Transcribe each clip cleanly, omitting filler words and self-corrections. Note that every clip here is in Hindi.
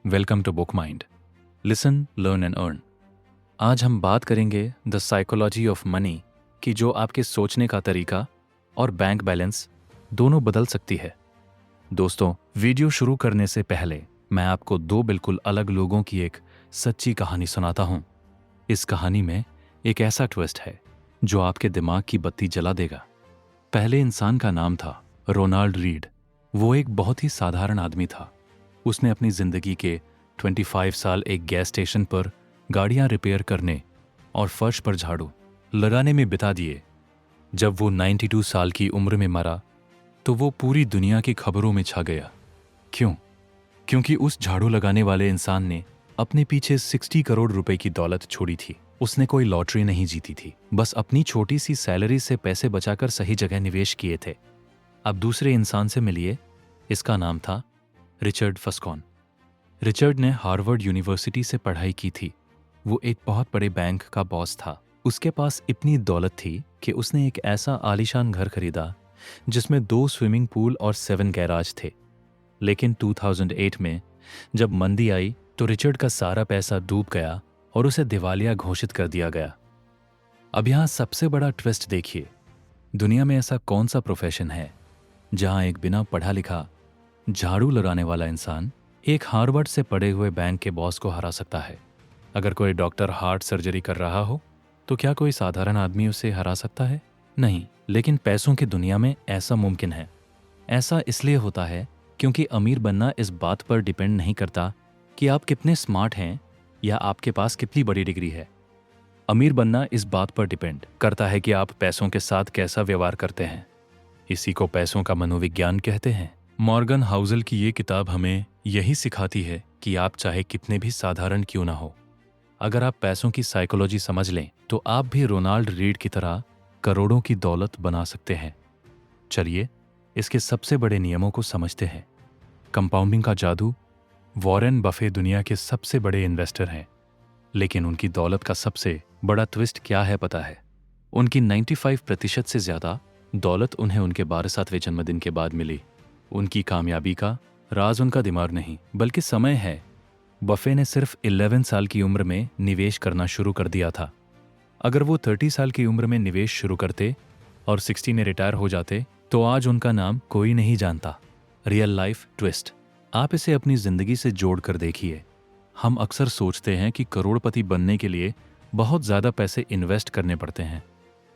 Welcome to Book Mind. Listen, learn and earn. आज हम बात करेंगे द साइकोलॉजी ऑफ मनी कि जो आपके सोचने का तरीका और बैंक बैलेंस दोनों बदल सकती है। दोस्तों, वीडियो शुरू करने से पहले मैं आपको दो बिल्कुल अलग लोगों की एक सच्ची कहानी सुनाता हूं। इस कहानी में एक ऐसा ट्विस्ट है जो आपके दिमाग की बत्ती जला देगा। पहले इंसान का नाम था रोनाल्ड रीड। वो एक बहुत ही साधारण आदमी था। उसने अपनी जिंदगी के 25 साल एक गैस स्टेशन पर गाड़ियां रिपेयर करने और फर्श पर झाड़ू लगाने में बिता दिए। जब वो 92 साल की उम्र में मरा तो वो पूरी दुनिया की खबरों में छा गया। क्यों? क्योंकि उस झाड़ू लगाने वाले इंसान ने अपने पीछे 60 करोड़ रुपए की दौलत छोड़ी थी। उसने कोई लॉटरी नहीं जीती थी, बस अपनी छोटी सी सैलरी से पैसे बचाकर सही जगह निवेश किए थे। अब दूसरे इंसान से मिलिए। इसका नाम था रिचर्ड फस्कॉन। रिचर्ड ने हार्वर्ड यूनिवर्सिटी से पढ़ाई की थी। वो एक बहुत बड़े बैंक का बॉस था। उसके पास इतनी दौलत थी कि उसने एक ऐसा आलीशान घर खरीदा जिसमें 2 स्विमिंग पूल और 7 गैराज थे। लेकिन 2008 में जब मंदी आई तो रिचर्ड का सारा पैसा डूब गया और उसे दिवालिया घोषित कर दिया गया। अब यहाँ सबसे बड़ा ट्विस्ट देखिए। दुनिया में ऐसा कौन सा प्रोफेशन है जहाँ एक बिना पढ़ा लिखा झाड़ू लगाने वाला इंसान एक हार्वर्ड से पढ़े हुए बैंक के बॉस को हरा सकता है? अगर कोई डॉक्टर हार्ट सर्जरी कर रहा हो तो क्या कोई साधारण आदमी उसे हरा सकता है? नहीं। लेकिन पैसों की दुनिया में ऐसा मुमकिन है। ऐसा इसलिए होता है क्योंकि अमीर बनना इस बात पर डिपेंड नहीं करता कि आप कितने स्मार्ट हैं या आपके पास कितनी बड़ी डिग्री है। अमीर बनना इस बात पर डिपेंड करता है कि आप पैसों के साथ कैसा व्यवहार करते हैं। इसी को पैसों का मनोविज्ञान कहते हैं। मॉर्गन हाउसल की ये किताब हमें यही सिखाती है कि आप चाहे कितने भी साधारण क्यों ना हो, अगर आप पैसों की साइकोलॉजी समझ लें तो आप भी रोनाल्ड रीड की तरह करोड़ों की दौलत बना सकते हैं। चलिए इसके सबसे बड़े नियमों को समझते हैं। कंपाउंडिंग का जादू। वॉरेन बफे दुनिया के सबसे बड़े इन्वेस्टर हैं, लेकिन उनकी दौलत का सबसे बड़ा ट्विस्ट क्या है पता है? उनकी 95% से ज्यादा दौलत उन्हें उनके 12वें जन्मदिन के बाद मिली। उनकी कामयाबी का राज उनका दिमाग नहीं बल्कि समय है। बफे ने सिर्फ 11 साल की उम्र में निवेश करना शुरू कर दिया था। अगर वो 30 साल की उम्र में निवेश शुरू करते और 60 में रिटायर हो जाते तो आज उनका नाम कोई नहीं जानता। Real life twist. आप इसे अपनी जिंदगी से जोड़ कर देखिए। हम अक्सर सोचते हैं कि करोड़पति बनने के लिए बहुत ज्यादा पैसे इन्वेस्ट करने पड़ते हैं,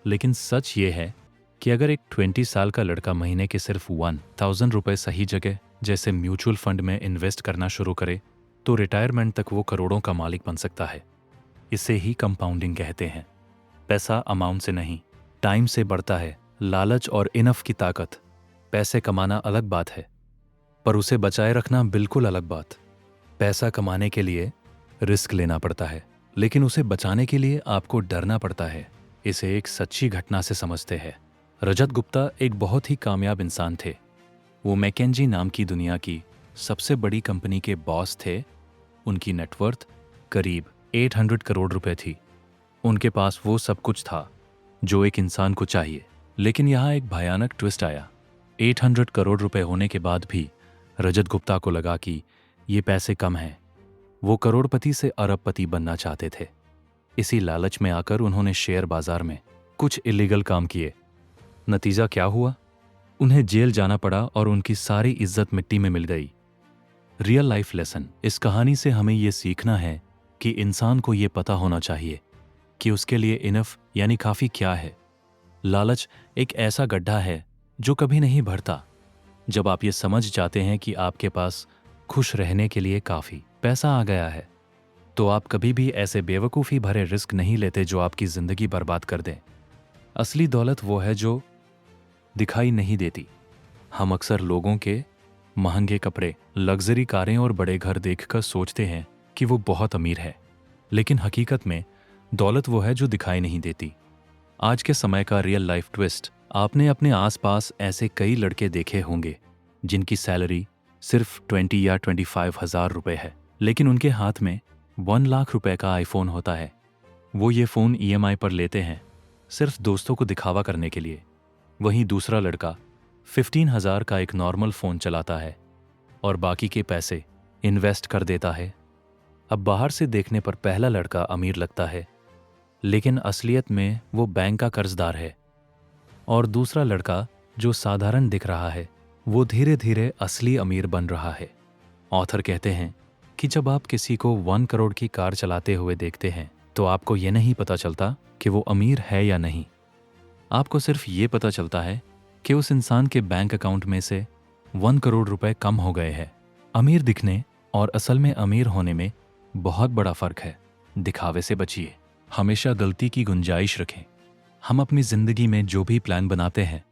लेकिन सच ये है कि अगर एक 20 साल का लड़का महीने के सिर्फ 1000 रुपए सही जगह जैसे म्यूचुअल फंड में इन्वेस्ट करना शुरू करे तो रिटायरमेंट तक वो करोड़ों का मालिक बन सकता है। इसे ही कंपाउंडिंग कहते हैं। पैसा अमाउंट से नहीं, टाइम से बढ़ता है। लालच और इनफ की ताकत। पैसे कमाना अलग बात है, पर उसे बचाए रखना बिल्कुल अलग बात। पैसा कमाने के लिए रिस्क लेना पड़ता है, लेकिन उसे बचाने के लिए आपको डरना पड़ता है। इसे एक सच्ची घटना से समझते हैं। रजत गुप्ता एक बहुत ही कामयाब इंसान थे। वो मैकेंजी नाम की दुनिया की सबसे बड़ी कंपनी के बॉस थे। उनकी नेटवर्थ करीब 800 करोड़ रुपए थी। उनके पास वो सब कुछ था जो एक इंसान को चाहिए। लेकिन यहाँ एक भयानक ट्विस्ट आया। 800 करोड़ रुपए होने के बाद भी रजत गुप्ता को लगा कि ये पैसे कम हैं। वो करोड़पति से अरबपति बनना चाहते थे। इसी लालच में आकर उन्होंने शेयर बाजार में कुछ इलीगल काम किए। नतीजा क्या हुआ? उन्हें जेल जाना पड़ा और उनकी सारी इज्जत मिट्टी में मिल गई। Real life lesson. इस कहानी से हमें ये सीखना है कि इंसान को ये पता होना चाहिए कि उसके लिए इनफ यानी काफी क्या है। लालच एक ऐसा गड्ढा है जो कभी नहीं भरता। जब आप ये समझ जाते हैं कि आपके पास खुश रहने के लिए काफी पैसा आ गया है तो आप कभी भी ऐसे बेवकूफ़ी भरे रिस्क नहीं लेते जो आपकी जिंदगी बर्बाद कर दें। असली दौलत वो है जो दिखाई नहीं देती। हम अक्सर लोगों के महंगे कपड़े, लग्जरी कारें और बड़े घर देखकर सोचते हैं कि वो बहुत अमीर है, लेकिन हकीकत में दौलत वो है जो दिखाई नहीं देती। आज के समय का रियल लाइफ ट्विस्ट। आपने अपने आसपास ऐसे कई लड़के देखे होंगे जिनकी सैलरी सिर्फ 20 या 25 हज़ार रुपए है, लेकिन उनके हाथ में 1 लाख रुपए का आईफोन होता है। वो ये फ़ोन EMI पर लेते हैं सिर्फ दोस्तों को दिखावा करने के लिए। वहीं दूसरा लड़का 15,000 का एक नॉर्मल फ़ोन चलाता है और बाकी के पैसे इन्वेस्ट कर देता है। अब बाहर से देखने पर पहला लड़का अमीर लगता है, लेकिन असलियत में वो बैंक का कर्जदार है। और दूसरा लड़का जो साधारण दिख रहा है, वो धीरे धीरे असली अमीर बन रहा है। ऑथर कहते हैं कि जब आप किसी को 1 करोड़ की कार चलाते हुए देखते हैं तो आपको ये नहीं पता चलता कि वो अमीर है या नहीं। आपको सिर्फ ये पता चलता है कि उस इंसान के बैंक अकाउंट में से 1 करोड़ रुपए कम हो गए हैं। अमीर दिखने और असल में अमीर होने में बहुत बड़ा फर्क है। दिखावे से बचिए, हमेशा गलती की गुंजाइश रखें। हम अपनी जिंदगी में जो भी प्लान बनाते हैं,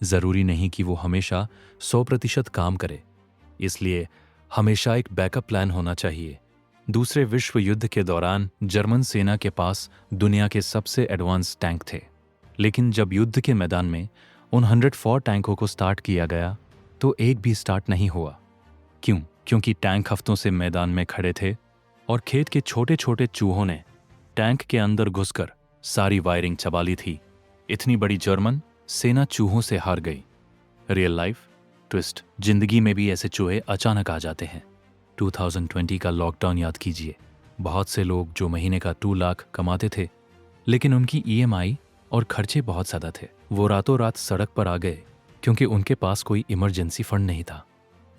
जरूरी नहीं कि वो हमेशा 100% काम करे। इसलिए हमेशा एक बैकअप प्लान होना चाहिए। दूसरे विश्व युद्ध के दौरान जर्मन सेना के पास दुनिया के सबसे एडवांस टैंक थे, लेकिन जब युद्ध के मैदान में उन 104 टैंकों को स्टार्ट किया गया तो एक भी स्टार्ट नहीं हुआ। क्यों? क्योंकि टैंक हफ्तों से मैदान में खड़े थे और खेत के छोटे छोटे चूहों ने टैंक के अंदर घुसकर सारी वायरिंग चबा ली थी। इतनी बड़ी जर्मन सेना चूहों से हार गई। रियल लाइफ ट्विस्ट, जिंदगी में भी ऐसे चूहे अचानक आ जाते हैं। 2020 का लॉकडाउन याद कीजिए। बहुत से लोग जो महीने का 2 लाख कमाते थे, लेकिन उनकी EMI और खर्चे बहुत ज़्यादा थे, वो रातों रात सड़क पर आ गए क्योंकि उनके पास कोई इमरजेंसी फंड नहीं था।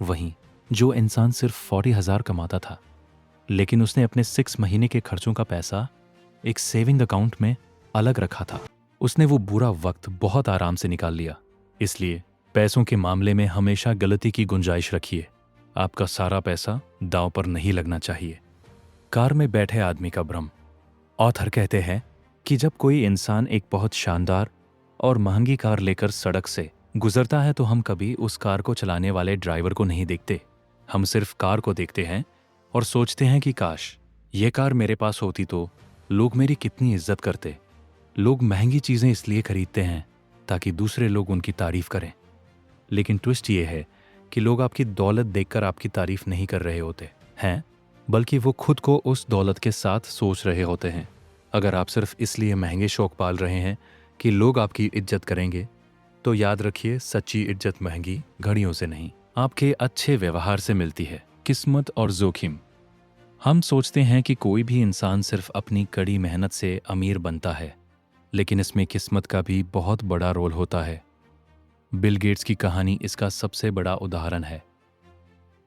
वहीं जो इंसान सिर्फ 40,000 कमाता था, लेकिन उसने अपने 6 महीने के खर्चों का पैसा एक सेविंग अकाउंट में अलग रखा था, उसने वो बुरा वक्त बहुत आराम से निकाल लिया। इसलिए पैसों के मामले में हमेशा गलती की गुंजाइश रखिए। आपका सारा पैसा दांव पर नहीं लगना चाहिए। कार में बैठे आदमी का भ्रम। ऑथर कहते हैं कि जब कोई इंसान एक बहुत शानदार और महंगी कार लेकर सड़क से गुजरता है तो हम कभी उस कार को चलाने वाले ड्राइवर को नहीं देखते। हम सिर्फ कार को देखते हैं और सोचते हैं कि काश ये कार मेरे पास होती तो लोग मेरी कितनी इज्जत करते। लोग महंगी चीज़ें इसलिए खरीदते हैं ताकि दूसरे लोग उनकी तारीफ करें, लेकिन ट्विस्ट ये है कि लोग आपकी दौलत देखकर आपकी तारीफ नहीं कर रहे होते हैं, बल्कि वो खुद को उस दौलत के साथ सोच रहे होते हैं। अगर आप सिर्फ इसलिए महंगे शौक पाल रहे हैं कि लोग आपकी इज्जत करेंगे, तो याद रखिए, सच्ची इज्जत महंगी घड़ियों से नहीं, आपके अच्छे व्यवहार से मिलती है। किस्मत और जोखिम। हम सोचते हैं कि कोई भी इंसान सिर्फ अपनी कड़ी मेहनत से अमीर बनता है, लेकिन इसमें किस्मत का भी बहुत बड़ा रोल होता है। बिल गेट्स की कहानी इसका सबसे बड़ा उदाहरण है।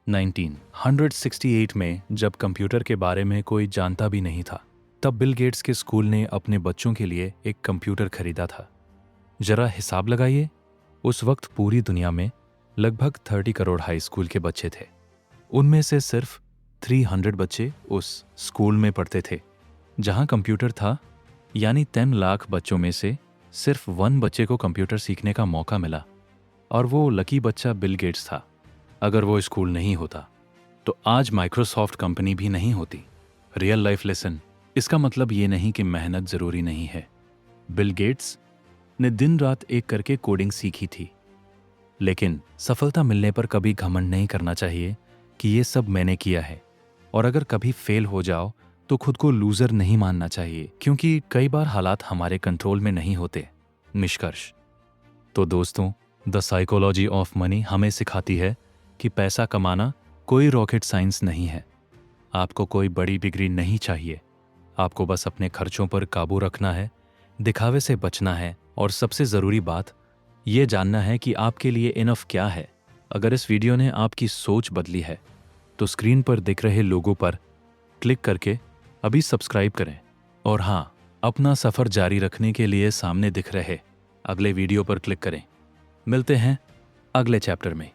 1968 में जब कंप्यूटर के बारे में कोई जानता भी नहीं था, तब बिल गेट्स के स्कूल ने अपने बच्चों के लिए एक कंप्यूटर खरीदा था। जरा हिसाब लगाइए, उस वक्त पूरी दुनिया में लगभग 30 करोड़ हाई स्कूल के बच्चे थे। उनमें से सिर्फ 300 बच्चे उस स्कूल में पढ़ते थे जहां कंप्यूटर था, यानी 10 लाख बच्चों में से सिर्फ 1 बच्चे को कंप्यूटर सीखने का मौका मिला, और वो लकी बच्चा बिल गेट्स था। अगर वो स्कूल नहीं होता तो आज माइक्रोसॉफ्ट कंपनी भी नहीं होती। रियल लाइफ लेसन, इसका मतलब ये नहीं कि मेहनत जरूरी नहीं है। बिल गेट्स ने दिन रात एक करके कोडिंग सीखी थी, लेकिन सफलता मिलने पर कभी घमंड नहीं करना चाहिए कि ये सब मैंने किया है। और अगर कभी फेल हो जाओ तो खुद को लूजर नहीं मानना चाहिए, क्योंकि कई बार हालात हमारे कंट्रोल में नहीं होते। निष्कर्ष तो दोस्तों, द साइकोलॉजी ऑफ मनी हमें सिखाती है कि पैसा कमाना कोई रॉकेट साइंस नहीं है। आपको कोई बड़ी डिग्री नहीं चाहिए, आपको बस अपने खर्चों पर काबू रखना है, दिखावे से बचना है, और सबसे ज़रूरी बात ये जानना है कि आपके लिए इनफ क्या है। अगर इस वीडियो ने आपकी सोच बदली है तो स्क्रीन पर दिख रहे लोगों पर क्लिक करके अभी सब्सक्राइब करें, और हाँ, अपना सफ़र जारी रखने के लिए सामने दिख रहे अगले वीडियो पर क्लिक करें। मिलते हैं अगले चैप्टर में।